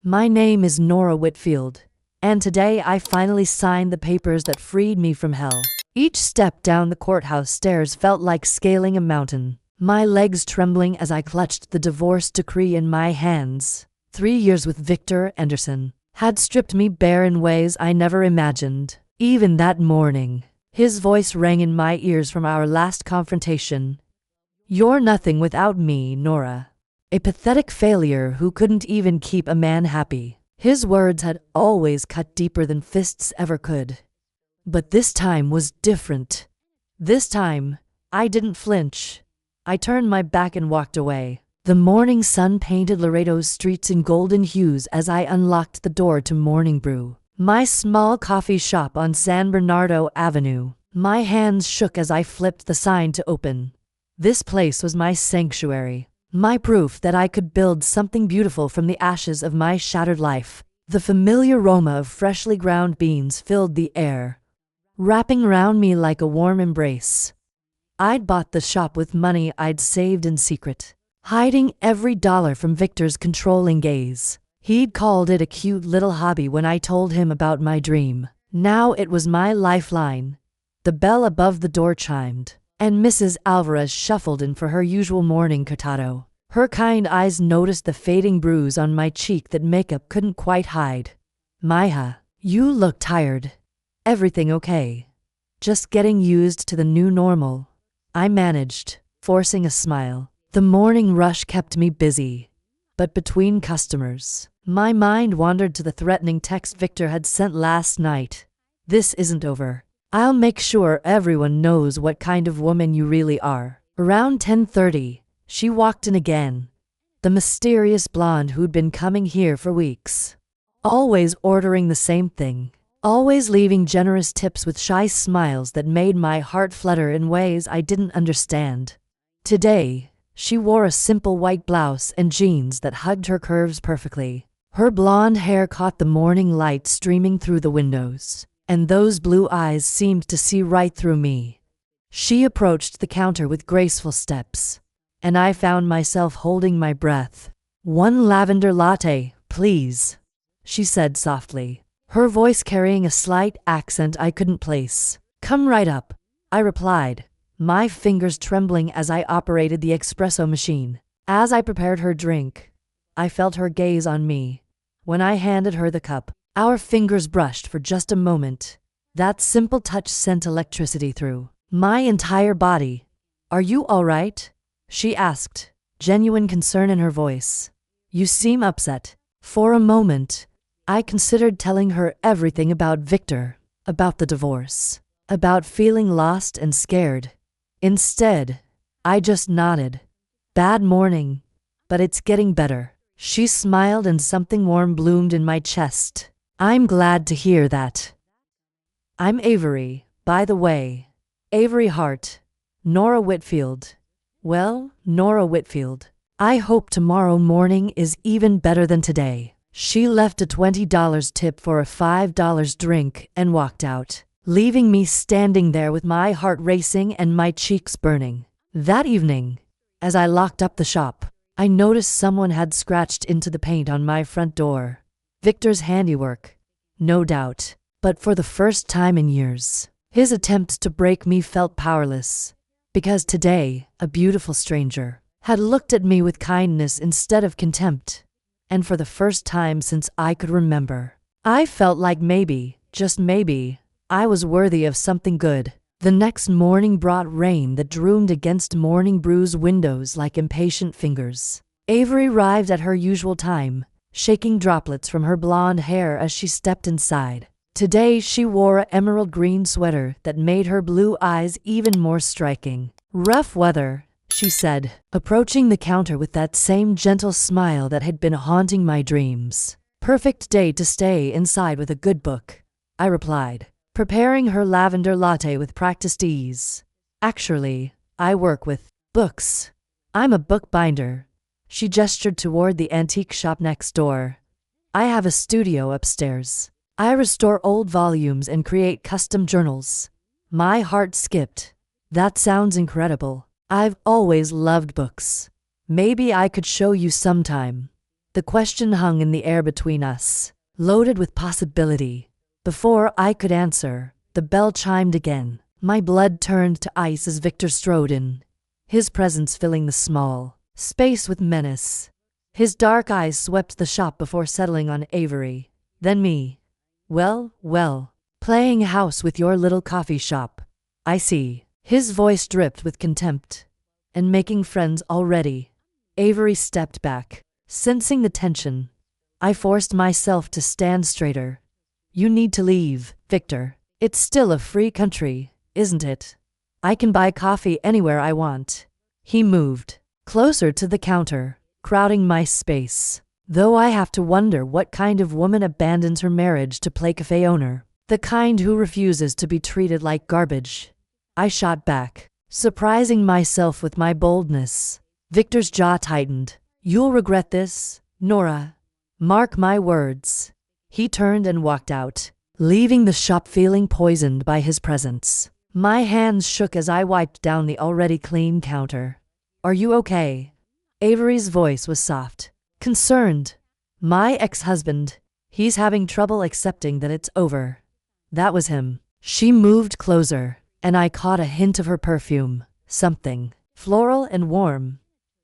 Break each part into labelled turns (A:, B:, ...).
A: My name is Nora Whitfield, and today I finally signed the papers that freed me from hell. Each step down the courthouse stairs felt like scaling a mountain, my legs trembling as I clutched the divorce decree in my hands. 3 years with Victor Anderson had stripped me bare in ways I never imagined. Even that morning, his voice rang in my ears from our last confrontation. "You're nothing without me, Nora. A pathetic failure who couldn't even keep a man happy." His words had always cut deeper than fists ever could. But this time was different. This time, I didn't flinch. I turned my back and walked away. The morning sun painted Laredo's streets in golden hues as I unlocked the door to Morning Brew, my small coffee shop on San Bernardo Avenue. My hands shook as I flipped the sign to open. This place was my sanctuary, my proof that I could build something beautiful from the ashes of my shattered life. The familiar aroma of freshly ground beans filled the air, wrapping around me like a warm embrace. I'd bought the shop with money I'd saved in secret, hiding every dollar from Victor's controlling gaze. He'd called it a cute little hobby when I told him about my dream. Now it was my lifeline. The bell above the door chimed, and Mrs. Alvarez shuffled in for her usual morning cortado. Her kind eyes noticed the fading bruise on my cheek that makeup couldn't quite hide. "Maya, you look tired. Everything okay?" "Just getting used to the new normal," I managed, forcing a smile. The morning rush kept me busy, but between customers, my mind wandered to the threatening text Victor had sent last night. "This isn't over. I'll make sure everyone knows what kind of woman you really are." Around 10:30, she walked in again, the mysterious blonde who'd been coming here for weeks. Always ordering the same thing, always leaving generous tips with shy smiles that made my heart flutter in ways I didn't understand. Today, she wore a simple white blouse and jeans that hugged her curves perfectly. Her blonde hair caught the morning light streaming through the windows, and those blue eyes seemed to see right through me. She approached the counter with graceful steps, and I found myself holding my breath. "1 lavender latte, please," she said softly, her voice carrying a slight accent I couldn't place. "Come right up," I replied, my fingers trembling as I operated the espresso machine. As I prepared her drink, I felt her gaze on me. When I handed her the cup, our fingers brushed for just a moment. That simple touch sent electricity through my entire body. "Are you all right?" she asked, genuine concern in her voice. "You seem upset." For a moment, I considered telling her everything about Victor, about the divorce, about feeling lost and scared. Instead, I just nodded. "Bad morning, but it's getting better." She smiled and something warm bloomed in my chest. "I'm glad to hear that." "I'm Avery, by the way. Avery Hart. Nora Whitfield. Well, Nora Whitfield. I hope tomorrow morning is even better than today." She left a $20 tip for a $5 drink and walked out, leaving me standing there with my heart racing and my cheeks burning. That evening, as I locked up the shop, I noticed someone had scratched into the paint on my front door. Victor's handiwork, no doubt, but for the first time in years, his attempts to break me felt powerless, because today, a beautiful stranger had looked at me with kindness instead of contempt, and for the first time since I could remember, I felt like maybe, just maybe, I was worthy of something good. The next morning brought rain that droned against Morning Brew's windows like impatient fingers. Avery arrived at her usual time, shaking droplets from her blonde hair as she stepped inside. Today she wore an emerald green sweater that made her blue eyes even more striking. "Rough weather," she said, approaching the counter with that same gentle smile that had been haunting my dreams. "Perfect day to stay inside with a good book," I replied, preparing her lavender latte with practiced ease. "Actually, I work with books. I'm a bookbinder." She gestured toward the antique shop next door. "I have a studio upstairs. I restore old volumes and create custom journals." My heart skipped. "That sounds incredible. I've always loved books. Maybe I could show you sometime." The question hung in the air between us, loaded with possibility. Before I could answer, the bell chimed again. My blood turned to ice as Victor strode in, his presence filling the small space with menace. His dark eyes swept the shop before settling on Avery, then me. Well, playing house with your little coffee shop. I see. His voice dripped with contempt. And making friends already. Avery stepped back, sensing the tension. I forced myself to stand straighter. You need to leave, Victor. It's still a free country, isn't it? I can buy coffee anywhere I want. He moved closer to the counter, crowding my space. Though I have to wonder what kind of woman abandons her marriage to play cafe owner. The kind who refuses to be treated like garbage. I shot back, surprising myself with my boldness. Victor's jaw tightened. You'll regret this, Nora. Mark my words. He turned and walked out, leaving the shop feeling poisoned by his presence. My hands shook as I wiped down the already clean counter. Are you okay? Avery's voice was soft, concerned. My ex-husband. He's having trouble accepting that it's over. That was him. She moved closer, and I caught a hint of her perfume. Something floral and warm.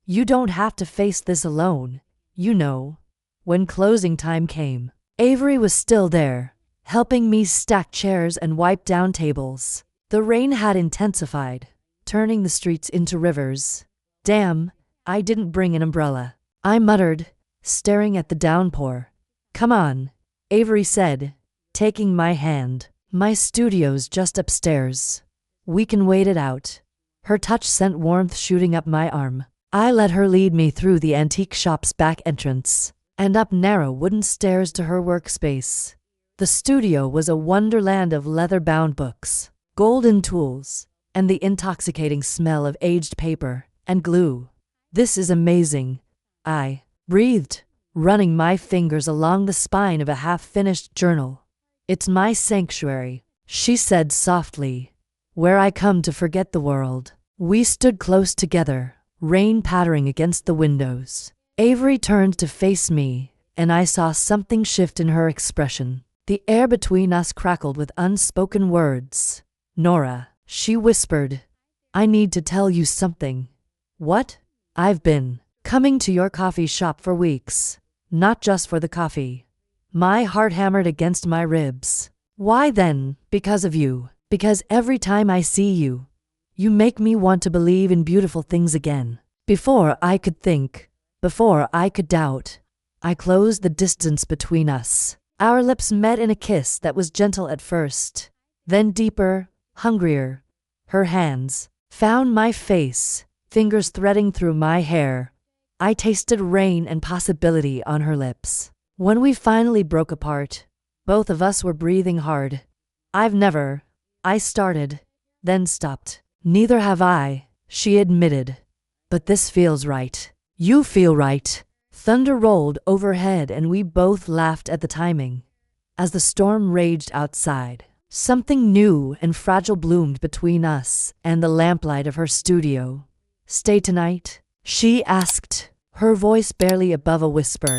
A: You don't have to face this alone, you know. When closing time came, Avery was still there, helping me stack chairs and wipe down tables. The rain had intensified, turning the streets into rivers. Damn, I didn't bring an umbrella. I muttered, staring at the downpour. Come on, Avery said, taking my hand. My studio's just upstairs. We can wait it out. Her touch sent warmth shooting up my arm. I let her lead me through the antique shop's back entrance, and up narrow wooden stairs to her workspace. The studio was a wonderland of leather-bound books, golden tools, and the intoxicating smell of aged paper and glue. This is amazing, I breathed, running my fingers along the spine of a half-finished journal. It's my sanctuary, she said softly, where I come to forget the world. We stood close together, rain pattering against the windows. Avery turned to face me, and I saw something shift in her expression. The air between us crackled with unspoken words. Nora, she whispered, I need to tell you something. What? I've been coming to your coffee shop for weeks, not just for the coffee. My heart hammered against my ribs. Why then? Because of you. Because every time I see you, you make me want to believe in beautiful things again. Before I could think, before I could doubt, I closed the distance between us. Our lips met in a kiss that was gentle at first, then deeper, hungrier. Her hands found my face, fingers threading through my hair. I tasted rain and possibility on her lips. When we finally broke apart, both of us were breathing hard. I started, then stopped. Neither have I, she admitted. But this feels right. You feel right. Thunder rolled overhead and we both laughed at the timing. As the storm raged outside, something new and fragile bloomed between us and the lamplight of her studio. Stay tonight? She asked, her voice barely above a whisper.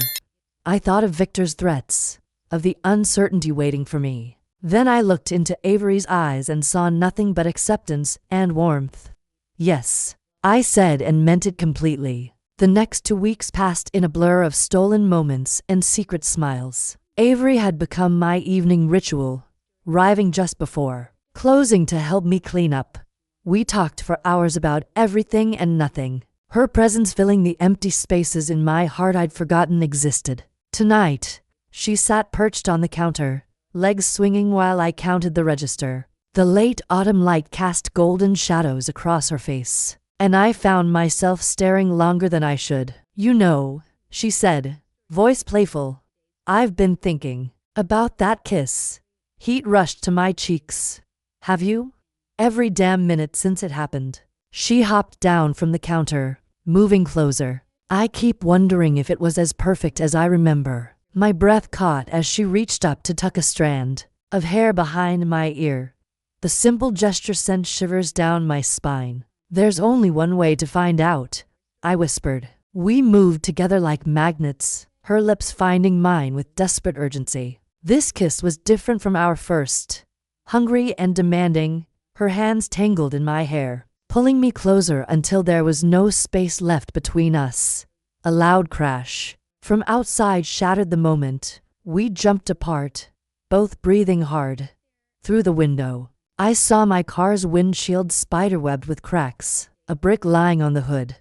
A: I thought of Victor's threats, of the uncertainty waiting for me. Then I looked into Avery's eyes and saw nothing but acceptance and warmth. Yes, I said and meant it completely. The next 2 weeks passed in a blur of stolen moments and secret smiles. Avery had become my evening ritual, arriving just before closing to help me clean up. We talked for hours about everything and nothing, her presence filling the empty spaces in my heart I'd forgotten existed. Tonight, she sat perched on the counter, legs swinging while I counted the register. The late autumn light cast golden shadows across her face, and I found myself staring longer than I should. You know, she said, voice playful, I've been thinking about that kiss. Heat rushed to my cheeks. Have you? Every damn minute since it happened. She hopped down from the counter, moving closer. I keep wondering if it was as perfect as I remember. My breath caught as she reached up to tuck a strand of hair behind my ear. The simple gesture sent shivers down my spine. There's only one way to find out, I whispered. We moved together like magnets, her lips finding mine with desperate urgency. This kiss was different from our first. Hungry and demanding, her hands tangled in my hair, pulling me closer until there was no space left between us. A loud crash from outside shattered the moment. We jumped apart, both breathing hard. Through the window, I saw my car's windshield spiderwebbed with cracks, a brick lying on the hood.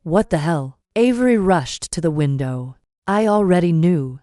A: What the hell? Avery rushed to the window. I already knew.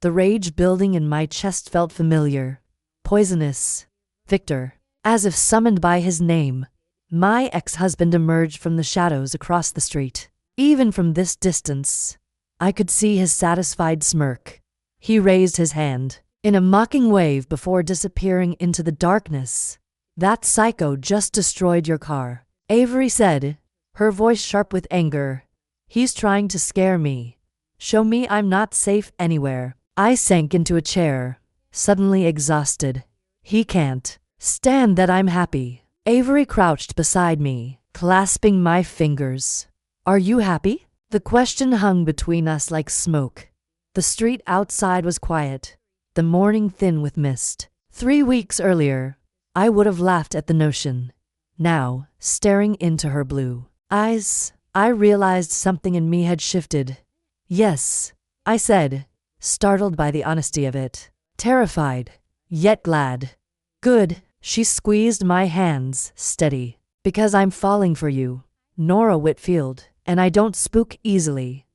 A: The rage building in my chest felt familiar. Poisonous. Victor. As if summoned by his name, my ex-husband emerged from the shadows across the street. Even from this distance, I could see his satisfied smirk. He raised his hand in a mocking wave before disappearing into the darkness. That psycho just destroyed your car, Avery said, her voice sharp with anger. He's trying to scare me. Show me I'm not safe anywhere. I sank into a chair, suddenly exhausted. He can't stand that I'm happy. Avery crouched beside me, clasping my fingers. Are you happy? The question hung between us like smoke. The street outside was quiet, the morning thin with mist. 3 weeks earlier, I would have laughed at the notion. Now, staring into her blue eyes, I realized something in me had shifted. Yes, I said, startled by the honesty of it. Terrified, yet glad. Good, she squeezed my hands, steady. Because I'm falling for you, Nora Whitfield, and I don't spook easily.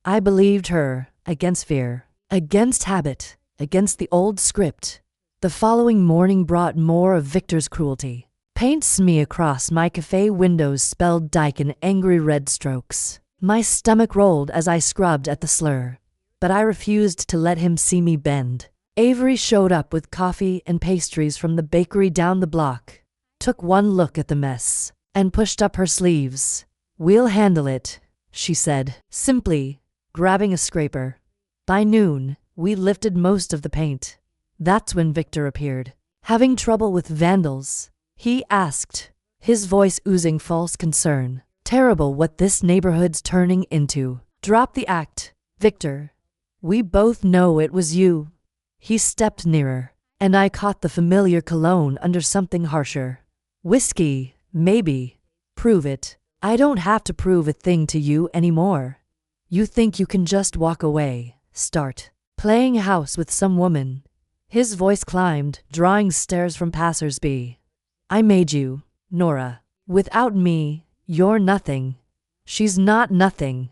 A: I believed her, against fear, against habit, against the old script. The following morning brought more of Victor's cruelty. Paint smear across my cafe windows spelled Dyke in angry red strokes. My stomach rolled as I scrubbed at the slur, but I refused to let him see me bend. Avery showed up with coffee and pastries from the bakery down the block, took one look at the mess, and pushed up her sleeves. We'll handle it, she said, simply, grabbing a scraper. By noon, we lifted most of the paint. That's when Victor appeared. Having trouble with vandals? He asked, his voice oozing false concern. Terrible what this neighborhood's turning into. Drop the act, Victor. We both know it was you. He stepped nearer, and I caught the familiar cologne under something harsher. Whiskey, maybe. Prove it. I don't have to prove a thing to you anymore. You think you can just walk away, start playing house with some woman. His voice climbed, drawing stares from passers-by. I made you, Nora. Without me, you're nothing. She's not nothing.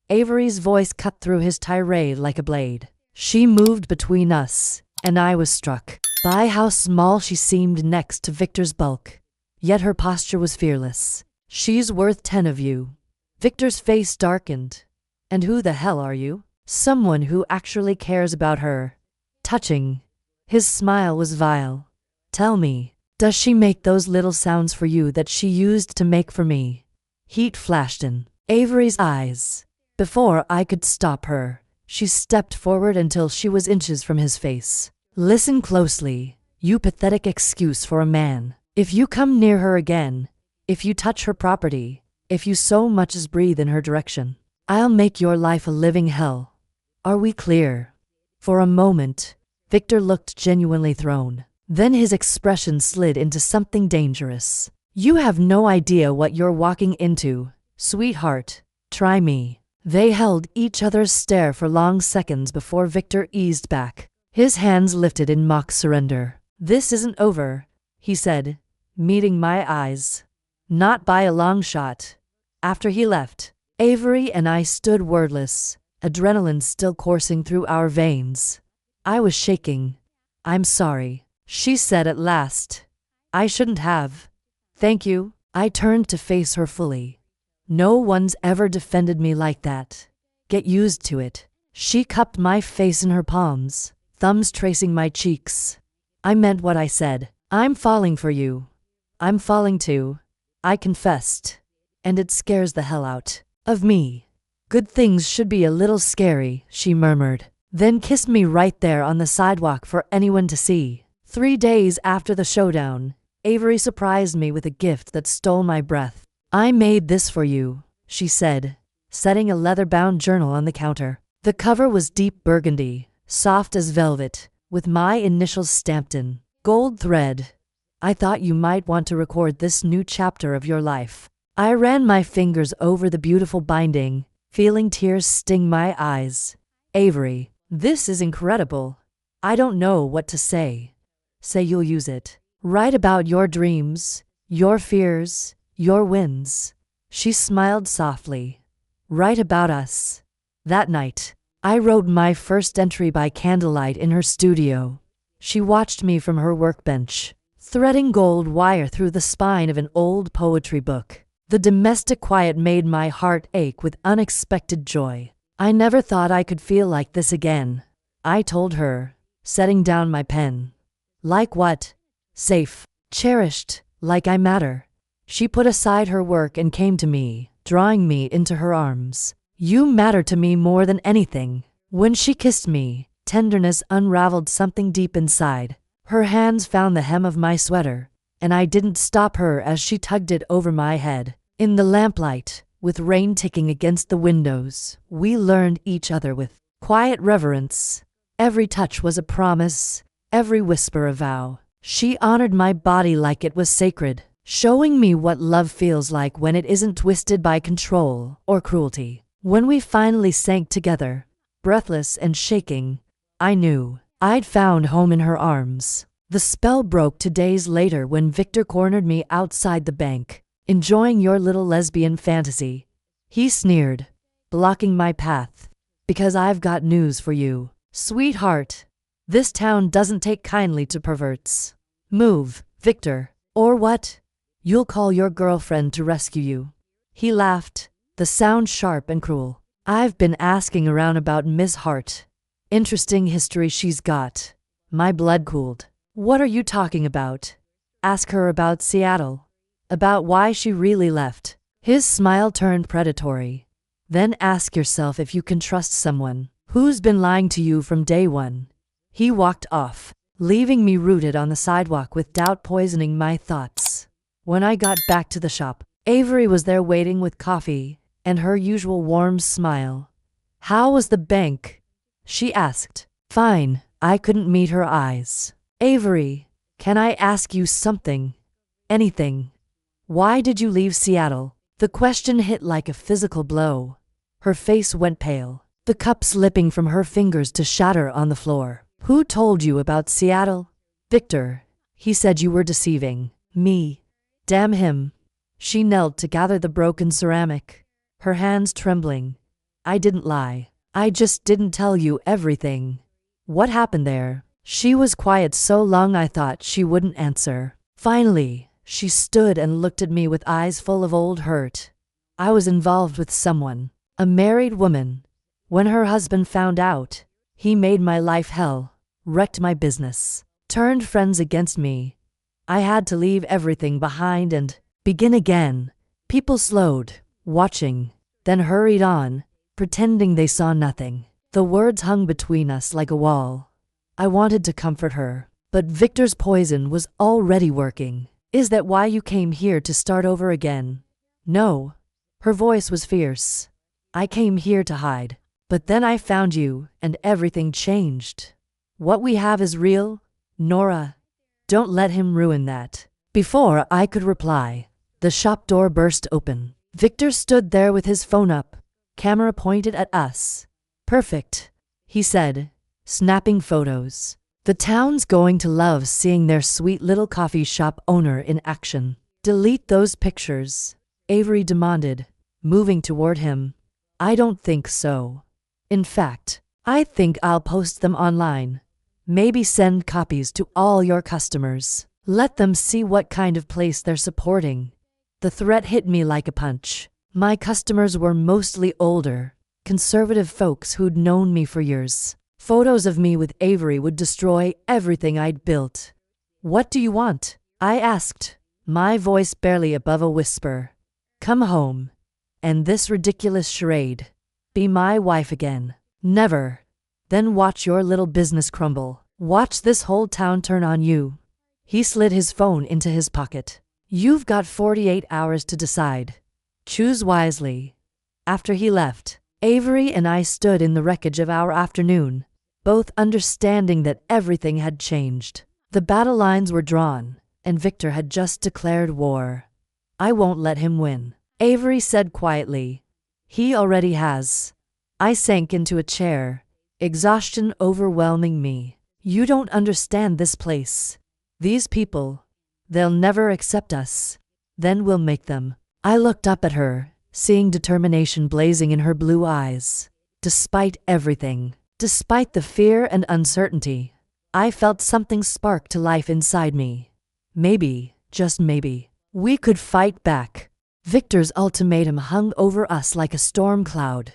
A: Avery's voice cut through his tirade like a blade. She moved between us, and I was struck by how small she seemed next to Victor's bulk. Yet her posture was fearless. She's worth 10 of you. Victor's face darkened. And who the hell are you? Someone who actually cares about her. Touching. His smile was vile. Tell me, does she make those little sounds for you that she used to make for me? Heat flashed in Avery's eyes. Before I could stop her, she stepped forward until she was inches from his face. Listen closely, you pathetic excuse for a man. If you come near her again, if you touch her property, if you so much as breathe in her direction, I'll make your life a living hell. Are we clear? For a moment, Victor looked genuinely thrown. Then his expression slid into something dangerous. You have no idea what you're walking into, sweetheart. Try me. They held each other's stare for long seconds before Victor eased back. His hands lifted in mock surrender. This isn't over, he said, meeting my eyes. Not by a long shot. After he left, Avery and I stood wordless, adrenaline still coursing through our veins. I was shaking. I'm sorry, she said at last. I shouldn't have. Thank you. I turned to face her fully. No one's ever defended me like that. Get used to it. She cupped my face in her palms, thumbs tracing my cheeks. I meant what I said. I'm falling for you. I'm falling too. I confessed. And it scares the hell out of me. Good things should be a little scary, she murmured, then kissed me right there on the sidewalk for anyone to see. 3 days after the showdown, Avery surprised me with a gift that stole my breath. I made this for you, she said, setting a leather-bound journal on the counter. The cover was deep burgundy, soft as velvet, with my initials stamped in gold thread. I thought you might want to record this new chapter of your life. I ran my fingers over the beautiful binding, feeling tears sting my eyes. Avery, this is incredible. I don't know what to say. Say you'll use it. Write about your dreams, your fears, your wins. She smiled softly. Write about us. That night, I wrote my first entry by candlelight in her studio. She watched me from her workbench, threading gold wire through the spine of an old poetry book. The domestic quiet made my heart ache with unexpected joy. I never thought I could feel like this again, I told her, setting down my pen. Like what? Safe, cherished, like I matter. She put aside her work and came to me, drawing me into her arms. You matter to me more than anything. When she kissed me, tenderness unraveled something deep inside. Her hands found the hem of my sweater, and I didn't stop her as she tugged it over my head. In the lamplight, with rain ticking against the windows, we learned each other with quiet reverence. Every touch was a promise, every whisper a vow. She honored my body like it was sacred, showing me what love feels like when it isn't twisted by control or cruelty. When we finally sank together, breathless and shaking, I knew I'd found home in her arms. The spell broke 2 days later when Victor cornered me outside the bank. Enjoying your little lesbian fantasy, he sneered, blocking my path. Because I've got news for you, sweetheart. This town doesn't take kindly to perverts. Move, Victor, or what? You'll call your girlfriend to rescue you. He laughed, the sound sharp and cruel. I've been asking around about Miss Hart. Interesting history she's got. My blood cooled. What are you talking about? Ask her about Seattle. About why she really left. His smile turned predatory. Then ask yourself if you can trust someone who's been lying to you from day one. He walked off, leaving me rooted on the sidewalk with doubt poisoning my thoughts. When I got back to the shop, Avery was there waiting with coffee and her usual warm smile. How was the bank? She asked. Fine. I couldn't meet her eyes. Avery, can I ask you something? Anything. Why did you leave Seattle? The question hit like a physical blow. Her face went pale, the cup slipping from her fingers to shatter on the floor. Who told you about Seattle? Victor. He said you were deceiving me. Damn him. She knelt to gather the broken ceramic, her hands trembling. I didn't lie. I just didn't tell you everything. What happened there? She was quiet so long I thought she wouldn't answer. Finally, she stood and looked at me with eyes full of old hurt. I was involved with someone, a married woman. When her husband found out, he made my life hell, wrecked my business, turned friends against me. I had to leave everything behind and begin again. People slowed, watching, then hurried on, pretending they saw nothing. The words hung between us like a wall. I wanted to comfort her, but Victor's poison was already working. Is that why you came here to start over again? No. Her voice was fierce. I came here to hide. But then I found you, and everything changed. What we have is real, Nora. Don't let him ruin that. Before I could reply, the shop door burst open. Victor stood there with his phone up, camera pointed at us. Perfect, he said, snapping photos. The town's going to love seeing their sweet little coffee shop owner in action. Delete those pictures, Avery demanded, moving toward him. I don't think so. In fact, I think I'll post them online. Maybe send copies to all your customers. Let them see what kind of place they're supporting. The threat hit me like a punch. My customers were mostly older, conservative folks who'd known me for years. Photos of me with Avery would destroy everything I'd built. What do you want? I asked, my voice barely above a whisper. Come home. And this ridiculous charade. Be my wife again. Never. Then watch your little business crumble. Watch this whole town turn on you. He slid his phone into his pocket. You've got 48 hours to decide. Choose wisely. After he left, Avery and I stood in the wreckage of our afternoon, both understanding that everything had changed. The battle lines were drawn, and Victor had just declared war. I won't let him win, Avery said quietly. He already has. I sank into a chair, exhaustion overwhelming me. You don't understand this place. These people. They'll never accept us. Then we'll make them. I looked up at her, seeing determination blazing in her blue eyes. Despite everything, despite the fear and uncertainty, I felt something spark to life inside me. Maybe, just maybe, we could fight back. Victor's ultimatum hung over us like a storm cloud.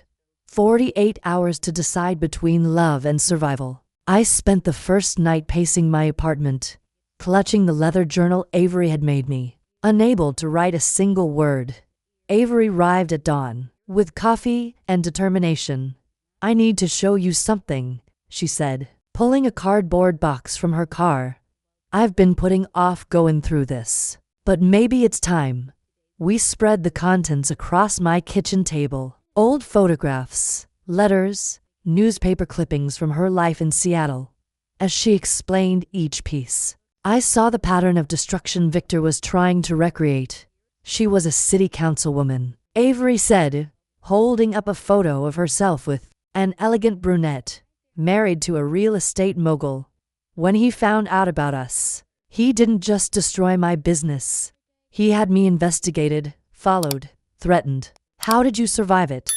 A: 48 hours to decide between love and survival. I spent the first night pacing my apartment, clutching the leather journal Avery had made me, unable to write a single word. Avery arrived at dawn, with coffee and determination. I need to show you something, she said, pulling a cardboard box from her car. I've been putting off going through this, but maybe it's time. We spread the contents across my kitchen table. Old photographs, letters, newspaper clippings from her life in Seattle. As she explained each piece, I saw the pattern of destruction Victor was trying to recreate. She was a city councilwoman, Avery said, holding up a photo of herself with an elegant brunette, married to a real estate mogul. When he found out about us, he didn't just destroy my business. He had me investigated, followed, threatened. How did you survive it?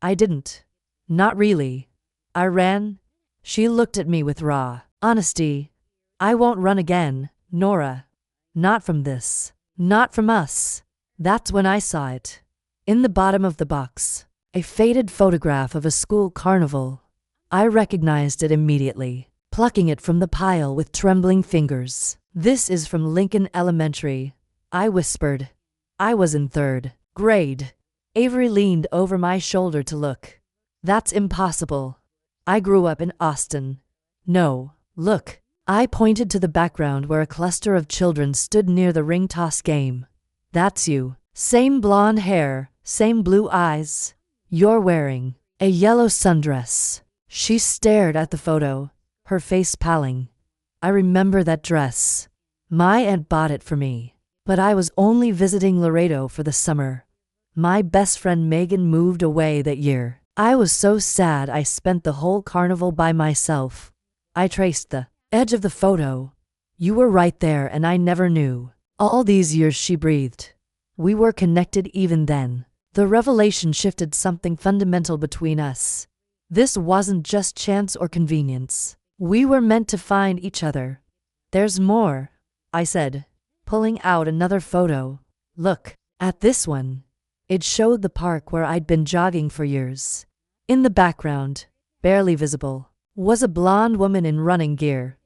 A: I didn't. Not really. I ran. She looked at me with raw honesty. I won't run again, Nora. Not from this. Not from us. That's when I saw it. In the bottom of the box, a faded photograph of a school carnival. I recognized it immediately, plucking it from the pile with trembling fingers. This is from Lincoln Elementary, I whispered. I was in 3rd grade. Avery leaned over my shoulder to look. That's impossible. I grew up in Austin. No, look. I pointed to the background where a cluster of children stood near the ring toss game. That's you. Same blonde hair, same blue eyes. You're wearing a yellow sundress. She stared at the photo, her face paling. I remember that dress. My aunt bought it for me, but I was only visiting Laredo for the summer. My best friend Megan moved away that year. I was so sad I spent the whole carnival by myself. I traced the edge of the photo. You were right there and I never knew. All these years, she breathed. We were connected even then. The revelation shifted something fundamental between us. This wasn't just chance or convenience. We were meant to find each other. There's more, I said, pulling out another photo. Look at this one. It showed the park where I'd been jogging for years. In the background, barely visible, was a blonde woman in running gear.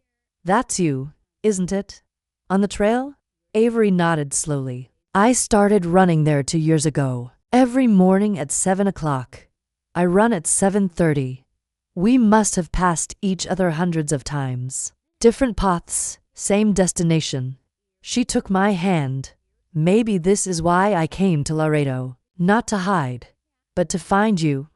A: That's you, isn't it? On the trail? Avery nodded slowly. I started running there 2 years ago. Every morning at 7 o'clock. I run at 7:30. We must have passed each other hundreds of times. Different paths, same destination. She took my hand. Maybe this is why I came to Laredo. Not to hide, but to find you.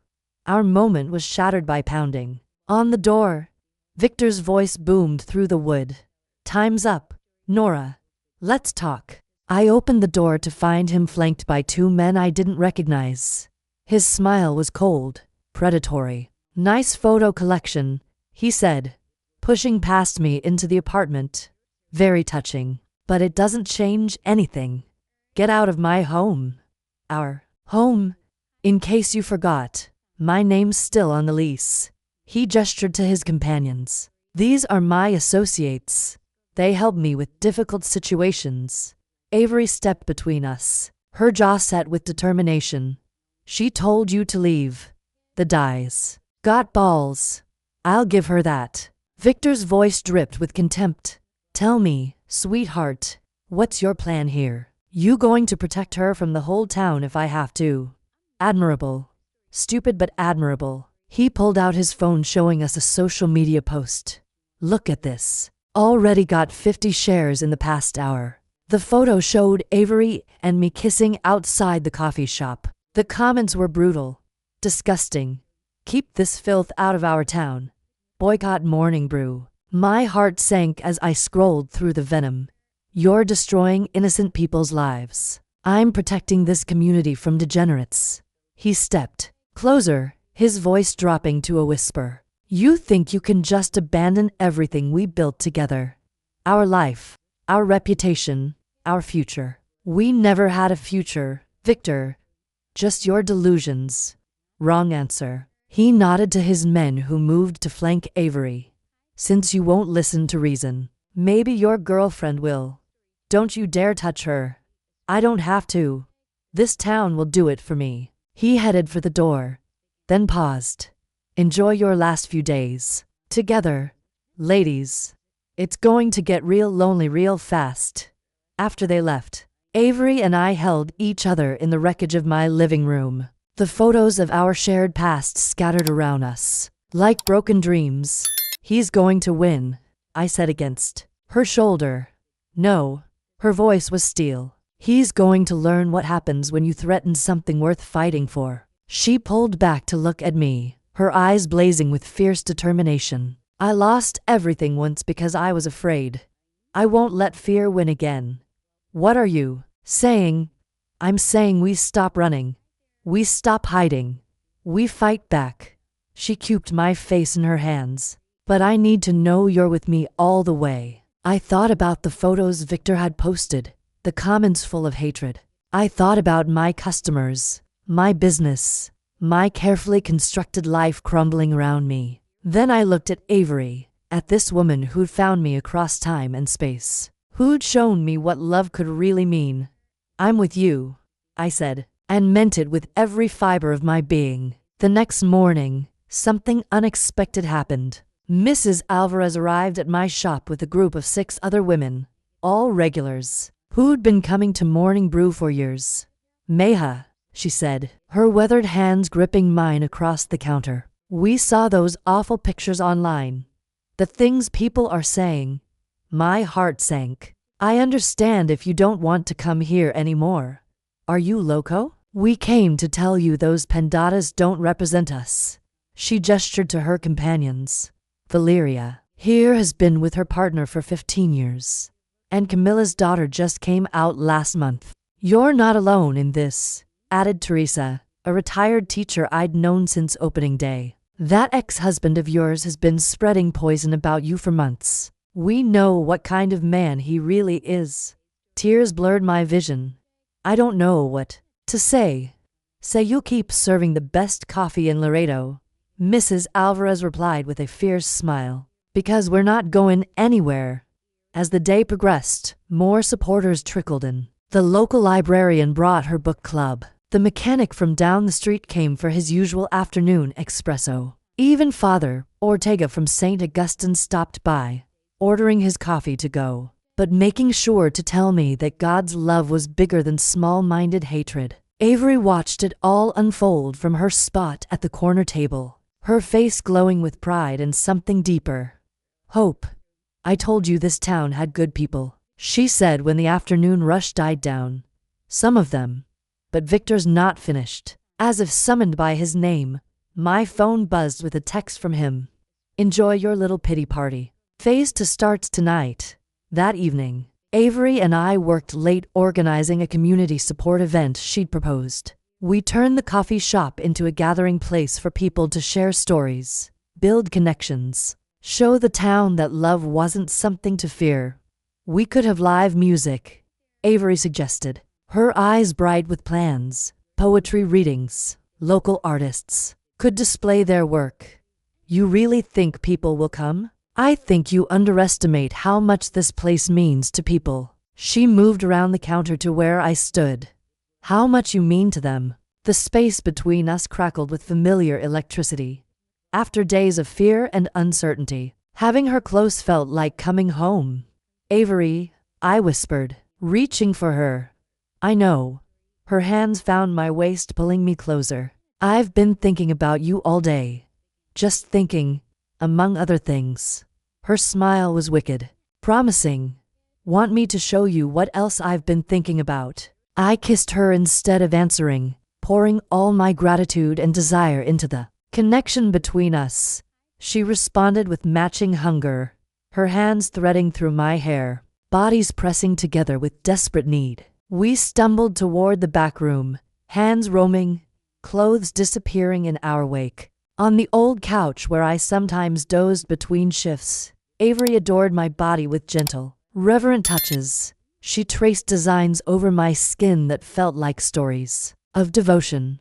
A: Our moment was shattered by pounding on the door. Victor's voice boomed through the wood. Time's up, Nora. Let's talk. I opened the door to find him flanked by 2 men I didn't recognize. His smile was cold, predatory. Nice photo collection, he said, pushing past me into the apartment. Very touching, but it doesn't change anything. Get out of my home. Our home. In case you forgot, my name's still on the lease. He gestured to his companions. These are my associates. They help me with difficult situations. Avery stepped between us, her jaw set with determination. She told you to leave. The dies. Got balls. I'll give her that. Victor's voice dripped with contempt. Tell me, sweetheart, what's your plan here? You going to protect her from the whole town if I have to? Admirable. Stupid but admirable. He pulled out his phone, showing us a social media post. Look at this. Already got 50 shares in the past hour. The photo showed Avery and me kissing outside the coffee shop. The comments were brutal. Disgusting. Keep this filth out of our town. Boycott morning brew. My heart sank as I scrolled through the venom. You're destroying innocent people's lives. I'm protecting this community from degenerates. He stepped closer, his voice dropping to a whisper. You think you can just abandon everything we built together? Our life, our reputation, our future. We never had a future, Victor. Just your delusions. Wrong answer. He nodded to his men who moved to flank Avery. Since you won't listen to reason, maybe your girlfriend will. Don't you dare touch her. I don't have to. This town will do it for me. He headed for the door, then paused. Enjoy your last few days together, ladies. It's going to get real lonely real fast. After they left, Avery and I held each other in the wreckage of my living room. The photos of our shared past scattered around us, like broken dreams. He's going to win, I said against her shoulder. No, her voice was steel. He's going to learn what happens when you threaten something worth fighting for. She pulled back to look at me, her eyes blazing with fierce determination. I lost everything once because I was afraid. I won't let fear win again. What are you saying? I'm saying we stop running. We stop hiding. We fight back. She cuped my face in her hands. But I need to know you're with me all the way. I thought about the photos Victor had posted, the comments full of hatred. I thought about my customers, my business, my carefully constructed life crumbling around me. Then I looked at Avery, at this woman who'd found me across time and space, who'd shown me what love could really mean. I'm with you, I said, and meant it with every fiber of my being. The next morning, something unexpected happened. Mrs. Alvarez arrived at my shop with a group of 6 other women, all regulars, who'd been coming to Morning Brew for years. Meha, she said, her weathered hands gripping mine across the counter. We saw those awful pictures online. The things people are saying. My heart sank. I understand if you don't want to come here anymore. Are you loco? We came to tell you those pendatas don't represent us. She gestured to her companions. Valeria here has been with her partner for 15 years. And Camilla's daughter just came out last month. You're not alone in this, added Teresa, a retired teacher I'd known since opening day. That ex-husband of yours has been spreading poison about you for months. We know what kind of man he really is. Tears blurred my vision. I don't know what to say. Say you'll keep serving the best coffee in Laredo. Mrs. Alvarez replied with a fierce smile. Because we're not going anywhere. As the day progressed, more supporters trickled in. The local librarian brought her book club. The mechanic from down the street came for his usual afternoon espresso. Even Father Ortega from St. Augustine stopped by, ordering his coffee to go, but making sure to tell me that God's love was bigger than small-minded hatred. Avery watched it all unfold from her spot at the corner table, her face glowing with pride and something deeper. Hope. I told you this town had good people, she said when the afternoon rush died down. Some of them. But Victor's not finished. As if summoned by his name, my phone buzzed with a text from him. Enjoy your little pity party. Phase 2 starts tonight. That evening, Avery and I worked late organizing a community support event she'd proposed. We turned the coffee shop into a gathering place for people to share stories, build connections, show the town that love wasn't something to fear. We could have live music, Avery suggested, her eyes bright with plans, poetry readings, local artists could display their work. You really think people will come? I think you underestimate how much this place means to people. She moved around the counter to where I stood. How much you mean to them. The space between us crackled with familiar electricity. After days of fear and uncertainty, having her close felt like coming home. Avery, I whispered, reaching for her. I know. Her hands found my waist, pulling me closer. I've been thinking about you all day. Just thinking, among other things. Her smile was wicked, promising. Want me to show you what else I've been thinking about? I kissed her instead of answering, pouring all my gratitude and desire into the connection between us. She responded with matching hunger, her hands threading through my hair, bodies pressing together with desperate need. We stumbled toward the back room, hands roaming, clothes disappearing in our wake. On the old couch where I sometimes dozed between shifts, Avery adored my body with gentle, reverent touches. She traced designs over my skin that felt like stories of devotion.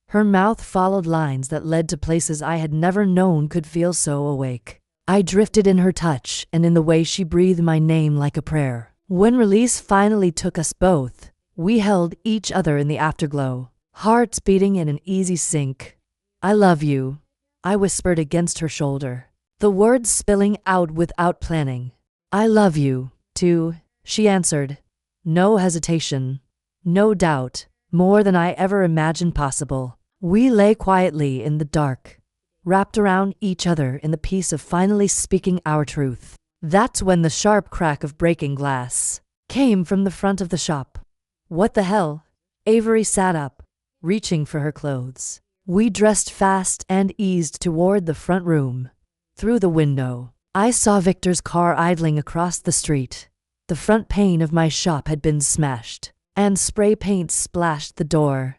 A: Her mouth followed lines that led to places I had never known could feel so awake. I drifted in her touch and in the way she breathed my name like a prayer. When release finally took us both, we held each other in the afterglow, hearts beating in an easy sync. "I love you," I whispered against her shoulder, the words spilling out without planning. "I love you, too," she answered. No hesitation, no doubt, more than I ever imagined possible. We lay quietly in the dark, wrapped around each other in the peace of finally speaking our truth. That's when the sharp crack of breaking glass came from the front of the shop. "What the hell?" Avery sat up, reaching for her clothes. We dressed fast and eased toward the front room. Through the window, I saw Victor's car idling across the street. The front pane of my shop had been smashed, and spray paint splashed the door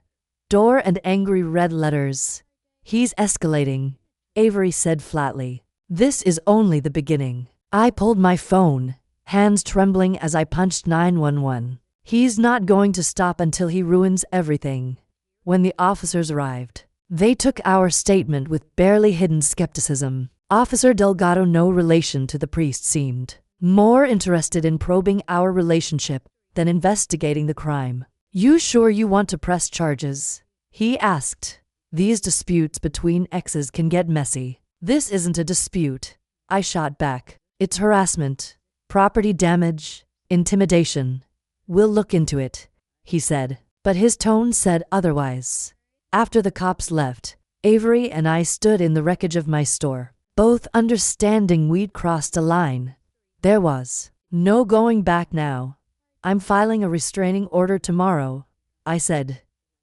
A: and angry red letters. "He's escalating," Avery said flatly. "This is only the beginning." I pulled my phone, hands trembling as I punched 911. "He's not going to stop until he ruins everything." When the officers arrived, they took our statement with barely hidden skepticism. Officer Delgado, no relation to the priest, seemed more interested in probing our relationship than investigating the crime. "You sure you want to press charges?" he asked. "These disputes between exes can get messy." "This isn't a dispute," I shot back. "It's harassment, property damage, intimidation. We'll look into it," he said, but his tone said otherwise. After the cops left, Avery and I stood in the wreckage of my store, both understanding we'd crossed a line. There was no going back now. "I'm filing a restraining order tomorrow," I said.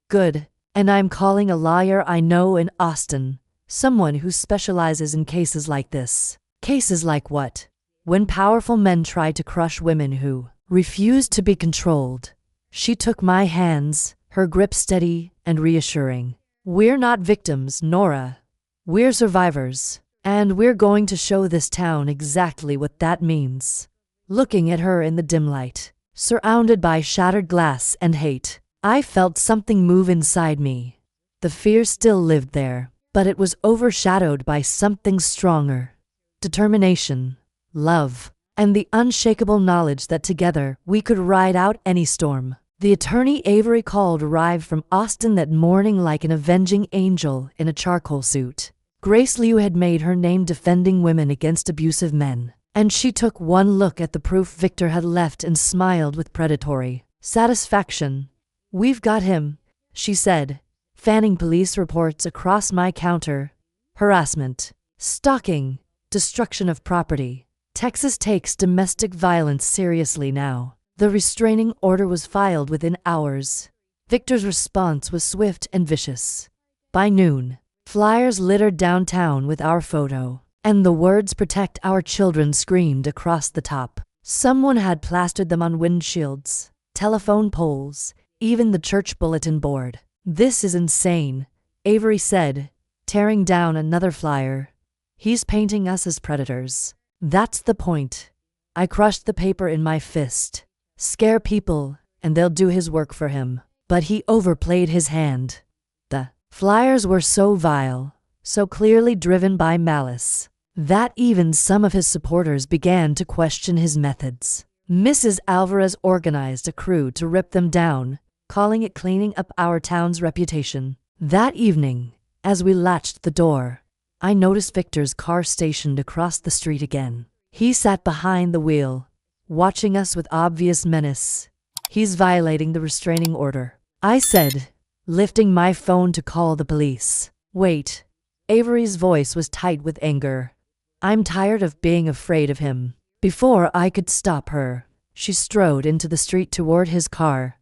A: "Good. And I'm calling a lawyer I know in Austin, someone who specializes in cases like this." "Cases like what?" "When powerful men try to crush women who refuse to be controlled." She took my hands, her grip steady and reassuring. "We're not victims, Nora. We're survivors. And we're going to show this town exactly what that means." Looking at her in the dim light, surrounded by shattered glass and hate, I felt something move inside me. The fear still lived there, but it was overshadowed by something stronger. Determination, love, and the unshakable knowledge that together we could ride out any storm. The attorney Avery called arrived from Austin that morning like an avenging angel in a charcoal suit. Grace Liu had made her name defending women against abusive men, and she took one look at the proof Victor had left and smiled with predatory satisfaction. "We've got him," she said, fanning police reports across my counter. "Harassment, stalking, destruction of property. Texas takes domestic violence seriously now." The restraining order was filed within hours. Victor's response was swift and vicious. By noon, flyers littered downtown with our photo, and the words "Protect Our Children" screamed across the top. Someone had plastered them on windshields, telephone poles, even the church bulletin board. "This is insane," Avery said, tearing down another flyer. "He's painting us as predators." "That's the point." I crushed the paper in my fist. "Scare people, and they'll do his work for him." But he overplayed his hand. The flyers were so vile, so clearly driven by malice, that even some of his supporters began to question his methods. Mrs. Alvarez organized a crew to rip them down, calling it cleaning up our town's reputation. That evening, as we latched the door, I noticed Victor's car stationed across the street again. He sat behind the wheel, watching us with obvious menace. "He's violating the restraining order," I said, lifting my phone to call the police. "Wait." Avery's voice was tight with anger. "I'm tired of being afraid of him." Before I could stop her, she strode into the street toward his car.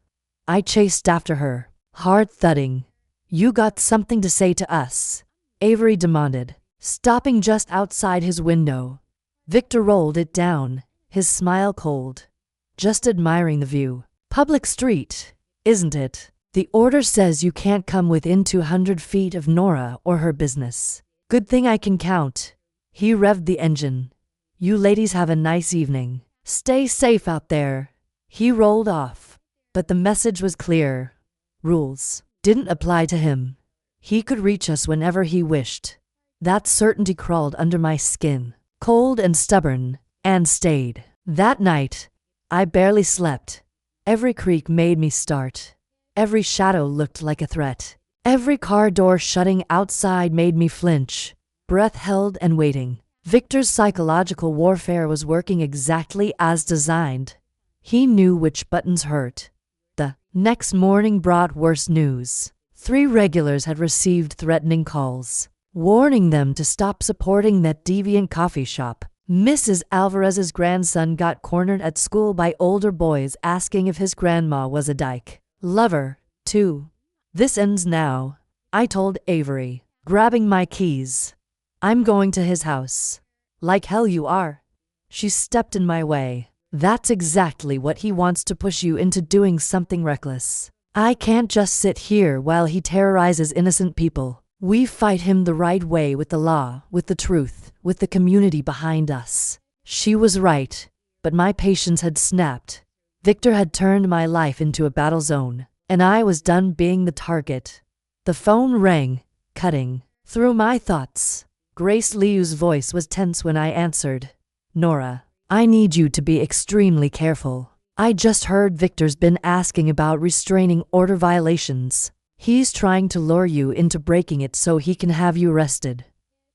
A: I chased after her, heart thudding, You got something to say to us? Avery demanded, stopping just outside his window. Victor rolled it down, his smile cold. Just admiring the view. Public street, isn't it? The order says you can't come within 200 feet of Nora or her business. Good thing I can count. He revved the engine. You ladies have a nice evening. Stay safe out there. He rolled off. But the message was clear. Rules didn't apply to him. He could reach us whenever he wished. That certainty crawled under my skin, cold and stubborn, and stayed. That night, I barely slept. Every creak made me start. Every shadow looked like a threat. Every car door shutting outside made me flinch, breath held and waiting. Victor's psychological warfare was working exactly as designed. He knew which buttons hurt. The next morning brought worse news. 3 regulars had received threatening calls, warning them to stop supporting that deviant coffee shop. Mrs. Alvarez's grandson got cornered at school by older boys asking if his grandma was a dyke lover, too. This ends now, I told Avery, grabbing my keys. I'm going to his house. Like hell you are. She stepped in my way. That's exactly what he wants, to push you into doing something reckless. I can't just sit here while he terrorizes innocent people. We fight him the right way, with the law, with the truth, with the community behind us. She was right, but my patience had snapped. Victor had turned my life into a battle zone, and I was done being the target. The phone rang, cutting through my thoughts. Grace Liu's voice was tense when I answered. Nora, I need you to be extremely careful. I just heard Victor's been asking about restraining order violations. He's trying to lure you into breaking it so he can have you arrested.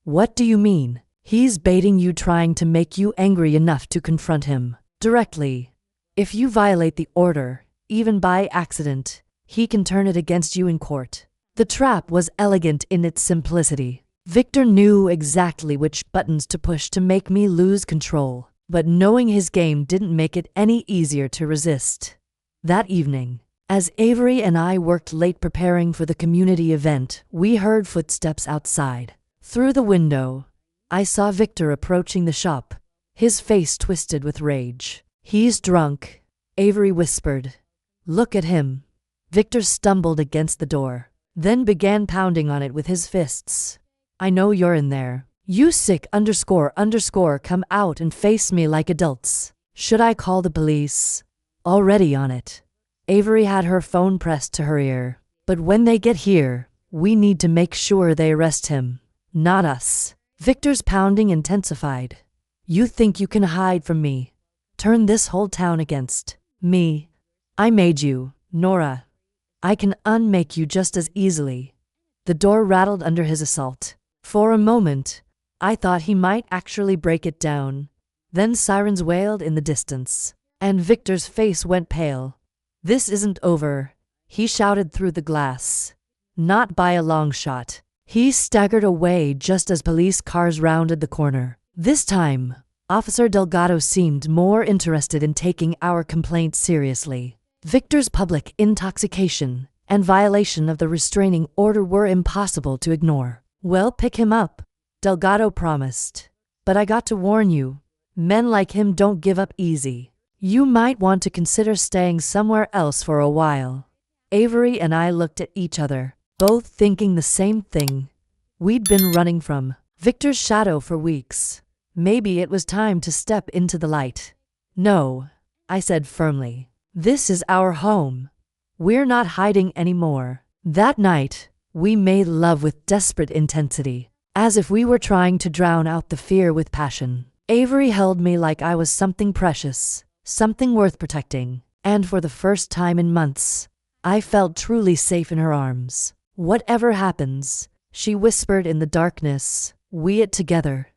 A: What do you mean? He's baiting you, trying to make you angry enough to confront him directly. If you violate the order, even by accident, he can turn it against you in court. The trap was elegant in its simplicity. Victor knew exactly which buttons to push to make me lose control, but knowing his game didn't make it any easier to resist. That evening, as Avery and I worked late preparing for the community event, we heard footsteps outside. Through the window, I saw Victor approaching the shop, his face twisted with rage. He's drunk, Avery whispered. Look at him. Victor stumbled against the door, then began pounding on it with his fists. I know you're in there. You sick __, come out and face me like adults. Should I call the police? Already on it. Avery had her phone pressed to her ear. But when they get here, we need to make sure they arrest him, not us. Victor's pounding intensified. You think you can hide from me? Turn this whole town against me? I made you, Nora. I can unmake you just as easily. The door rattled under his assault. For a moment, I thought he might actually break it down. Then sirens wailed in the distance, and Victor's face went pale. This isn't over, he shouted through the glass. Not by a long shot. He staggered away just as police cars rounded the corner. This time, Officer Delgado seemed more interested in taking our complaint seriously. Victor's public intoxication and violation of the restraining order were impossible to ignore. Well, pick him up, Delgado promised. But I got to warn you, men like him don't give up easy. You might want to consider staying somewhere else for a while. Avery and I looked at each other, both thinking the same thing. We'd been running from Victor's shadow for weeks. Maybe it was time to step into the light. No, I said firmly. This is our home. We're not hiding anymore. That night, we made love with desperate intensity, as if we were trying to drown out the fear with passion. Avery held me like I was something precious, something worth protecting, and for the first time in months, I felt truly safe in her arms. Whatever happens, she whispered in the darkness, we it together.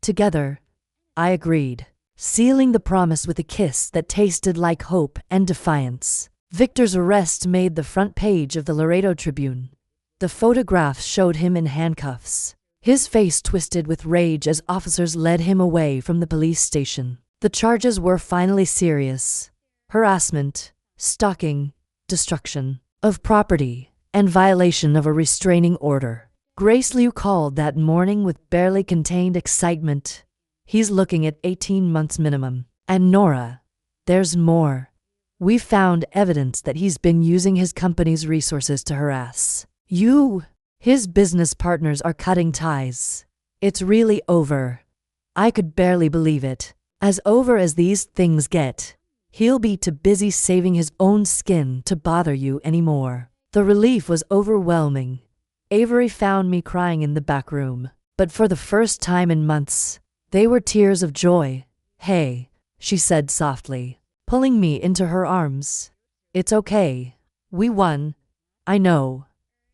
A: Together, I agreed, sealing the promise with a kiss that tasted like hope and defiance. Victor's arrest made the front page of the Laredo Tribune. The photographs showed him in handcuffs, his face twisted with rage as officers led him away from the police station. The charges were finally serious: harassment, stalking, destruction of property, and violation of a restraining order. Grace Liu called that morning with barely contained excitement. He's looking at 18 months minimum. And Nora, there's more. We found evidence that he's been using his company's resources to harass you. His business partners are cutting ties. It's really over. I could barely believe it. As over as these things get, he'll be too busy saving his own skin to bother you anymore. The relief was overwhelming. Avery found me crying in the back room, but for the first time in months, they were tears of joy. Hey, she said softly, pulling me into her arms. It's okay. We won. I know.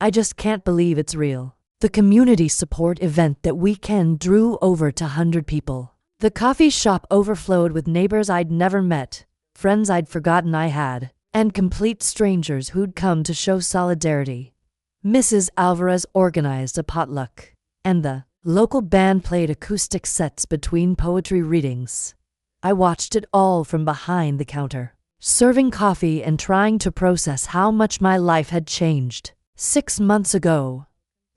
A: I just can't believe it's real. The community support event that weekend drew over 100 people. The coffee shop overflowed with neighbors I'd never met, friends I'd forgotten I had, and complete strangers who'd come to show solidarity. Mrs. Alvarez organized a potluck, and the local band played acoustic sets between poetry readings. I watched it all from behind the counter, serving coffee and trying to process how much my life had changed. 6 months ago,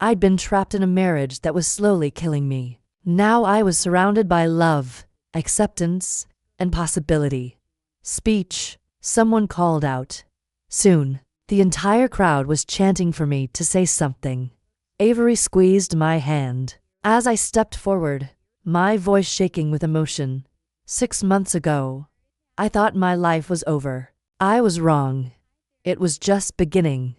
A: I'd been trapped in a marriage that was slowly killing me. Now I was surrounded by love, acceptance, and possibility. Speech, someone called out. Soon, the entire crowd was chanting for me to say something. Avery squeezed my hand. As I stepped forward, my voice shaking with emotion. 6 months ago, I thought my life was over. I was wrong. It was just beginning.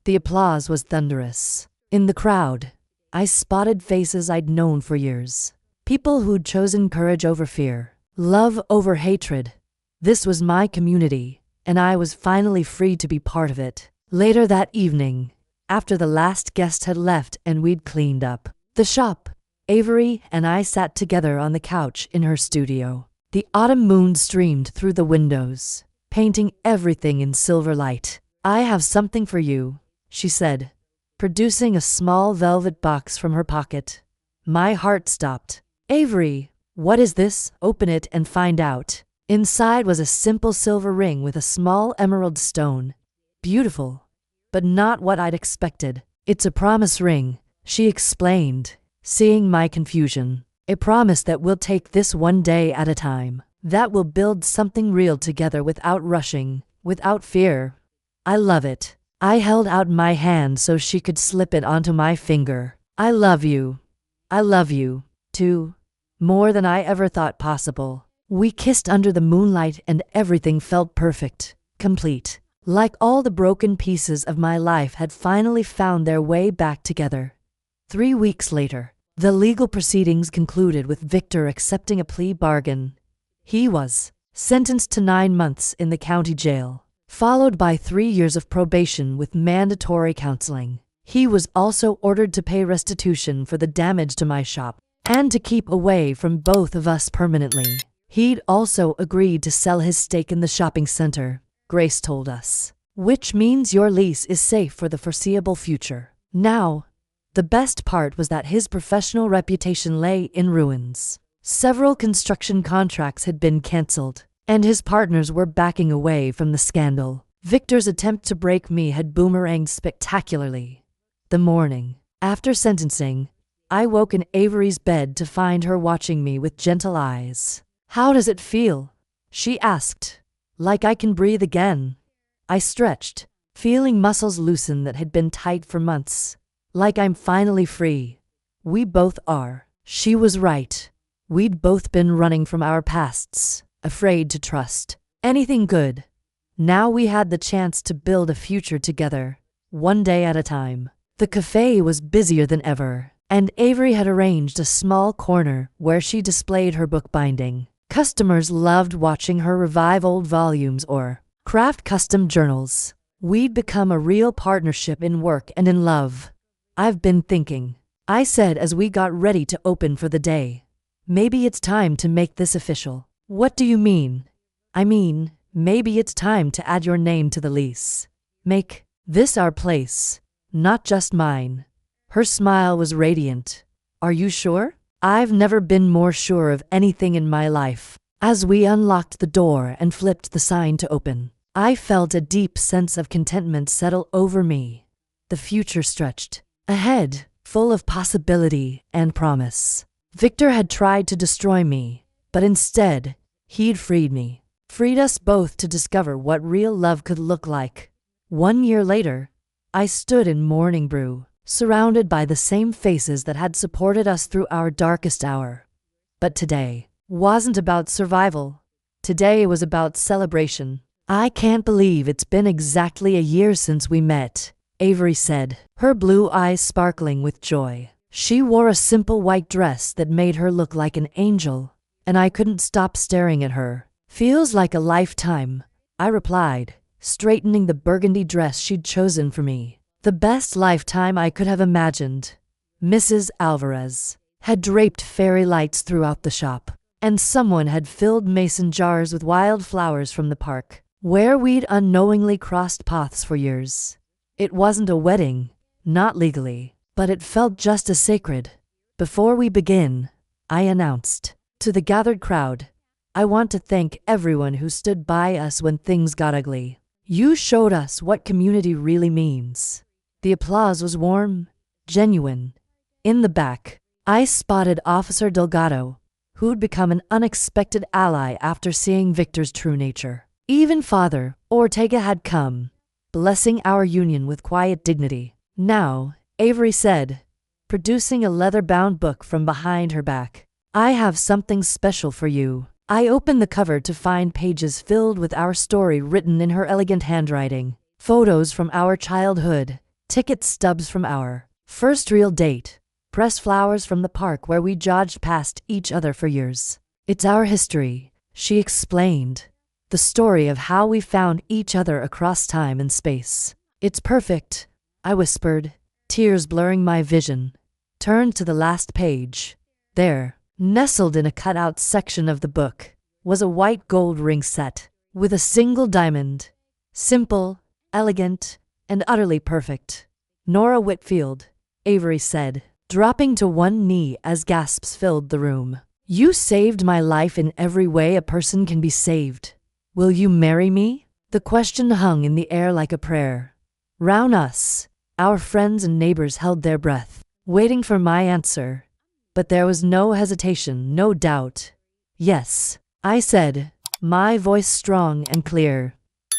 A: The applause was thunderous. In the crowd, I spotted faces I'd known for years. People who'd chosen courage over fear, love over hatred. This was my community, and I was finally free to be part of it. Later that evening, after the last guest had left and we'd cleaned up the shop, Avery and I sat together on the couch in her studio. The autumn moon streamed through the windows, painting everything in silver light. I have something for you, she said, producing a small velvet box from her pocket. My heart stopped. Avery, what is this? Open it and find out. Inside was a simple silver ring with a small emerald stone. Beautiful, but not what I'd expected. It's a promise ring, she explained, seeing my confusion. A promise that we'll take this one day at a time. That we'll build something real together without rushing, without fear. I love it. I held out my hand so she could slip it onto my finger. I love you. I love you, too. More than I ever thought possible. We kissed under the moonlight and everything felt perfect, complete. Like all the broken pieces of my life had finally found their way back together. 3 weeks later, the legal proceedings concluded with Victor accepting a plea bargain. He was sentenced to 9 months in the county jail, followed by 3 years of probation with mandatory counseling. He was also ordered to pay restitution for the damage to my shop and to keep away from both of us permanently. He'd also agreed to sell his stake in the shopping center, Grace told us, which means your lease is safe for the foreseeable future. Now, the best part was that his professional reputation lay in ruins. Several construction contracts had been canceled, and his partners were backing away from the scandal. Victor's attempt to break me had boomeranged spectacularly. The morning after sentencing, I woke in Avery's bed to find her watching me with gentle eyes. How does it feel? She asked. Like I can breathe again. I stretched, feeling muscles loosen that had been tight for months. Like I'm finally free. We both are. She was right. We'd both been running from our pasts, afraid to trust anything good. Now we had the chance to build a future together, one day at a time. The cafe was busier than ever, and Avery had arranged a small corner where she displayed her bookbinding. Customers loved watching her revive old volumes or craft custom journals. We'd become a real partnership in work and in love. I've been thinking, I said as we got ready to open for the day. Maybe it's time to make this official. What do you mean? I mean, maybe it's time to add your name to the lease. Make this our place, not just mine. Her smile was radiant. Are you sure? I've never been more sure of anything in my life. As we unlocked the door and flipped the sign to open, I felt a deep sense of contentment settle over me. The future stretched ahead, full of possibility and promise. Victor had tried to destroy me, but instead, he'd freed me. Freed us both to discover what real love could look like. 1 year later, I stood in Morning Brew, surrounded by the same faces that had supported us through our darkest hour. But today wasn't about survival. Today was about celebration. I can't believe it's been exactly a year since we met, Avery said, her blue eyes sparkling with joy. She wore a simple white dress that made her look like an angel, and I couldn't stop staring at her. Feels like a lifetime, I replied, straightening the burgundy dress she'd chosen for me. The best lifetime I could have imagined. Mrs. Alvarez had draped fairy lights throughout the shop, and someone had filled mason jars with wild flowers from the park, where we'd unknowingly crossed paths for years. It wasn't a wedding, not legally, but it felt just as sacred. Before we begin, I announced to the gathered crowd, I want to thank everyone who stood by us when things got ugly. You showed us what community really means. The applause was warm, genuine. In the back, I spotted Officer Delgado, who'd become an unexpected ally after seeing Victor's true nature. Even Father Ortega had come, blessing our union with quiet dignity. Now, Avery said, producing a leather-bound book from behind her back, I have something special for you. I opened the cover to find pages filled with our story written in her elegant handwriting. Photos from our childhood, ticket stubs from our first real date, pressed flowers from the park where we jogged past each other for years. It's our history, she explained. The story of how we found each other across time and space. It's perfect, I whispered, tears blurring my vision. Turned to the last page. There, nestled in a cutout section of the book, was a white gold ring set with a single diamond. Simple, elegant, and utterly perfect. Nora Whitfield, Avery said, dropping to one knee as gasps filled the room. You saved my life in every way a person can be saved. Will you marry me? The question hung in the air like a prayer. Round us, our friends and neighbors held their breath, waiting for my answer. But there was no hesitation, no doubt. Yes, I said, my voice strong and clear.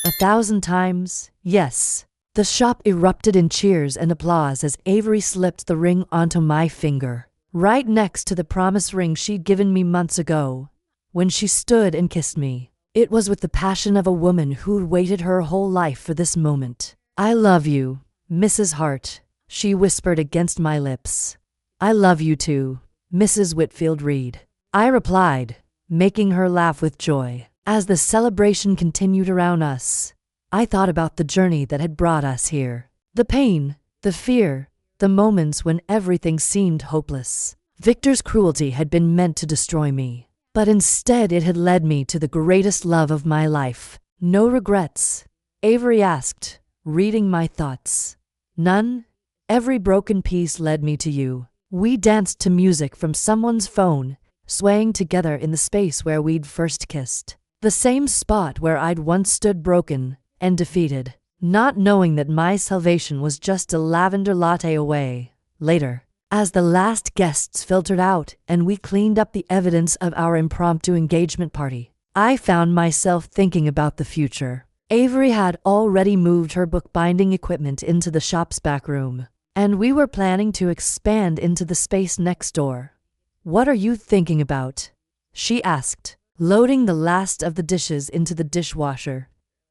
A: 1,000 times, yes. The shop erupted in cheers and applause as Avery slipped the ring onto my finger, right next to the promise ring she'd given me months ago. When she stood and kissed me, it was with the passion of a woman who'd waited her whole life for this moment. I love you, Mrs. Hart, she whispered against my lips. I love you too, Mrs. Whitfield Reed, I replied, making her laugh with joy. As the celebration continued around us, I thought about the journey that had brought us here. The pain, the fear, the moments when everything seemed hopeless. Victor's cruelty had been meant to destroy me, but instead it had led me to the greatest love of my life. No regrets? Avery asked, reading my thoughts. None? Every broken piece led me to you. We danced to music from someone's phone, swaying together in the space where we'd first kissed. The same spot where I'd once stood broken and defeated, not knowing that my salvation was just a lavender latte away. Later, as the last guests filtered out and we cleaned up the evidence of our impromptu engagement party, I found myself thinking about the future. Avery had already moved her bookbinding equipment into the shop's back room, and we were planning to expand into the space next door. What are you thinking about? She asked, loading the last of the dishes into the dishwasher.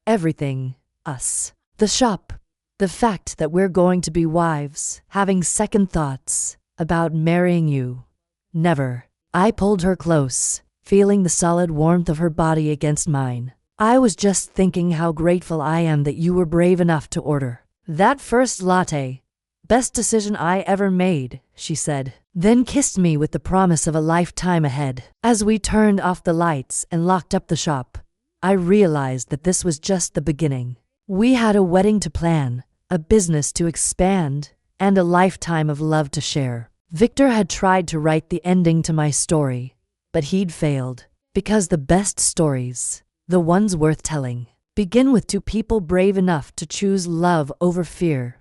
A: Everything. Us. The shop. The fact that we're going to be wives. Having second thoughts about marrying you. Never. I pulled her close, feeling the solid warmth of her body against mine. I was just thinking how grateful I am that you were brave enough to order that first latte. Best decision I ever made, she said, then kissed me with the promise of a lifetime ahead. As we turned off the lights and locked up the shop, I realized that this was just the beginning. We had a wedding to plan, a business to expand, and a lifetime of love to share. Victor had tried to write the ending to my story, but he'd failed. Because the best stories, the ones worth telling, begin with two people brave enough to choose love over fear.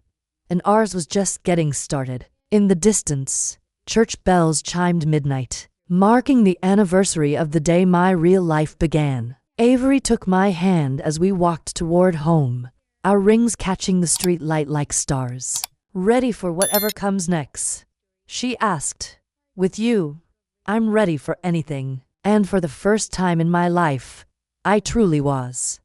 A: and ours was just getting started. In the distance, church bells chimed midnight, marking the anniversary of the day my real life began. Avery took my hand as we walked toward home, our rings catching the street light like stars. "Ready for whatever comes next?" she asked. "With you, I'm ready for anything." And for the first time in my life, I truly was.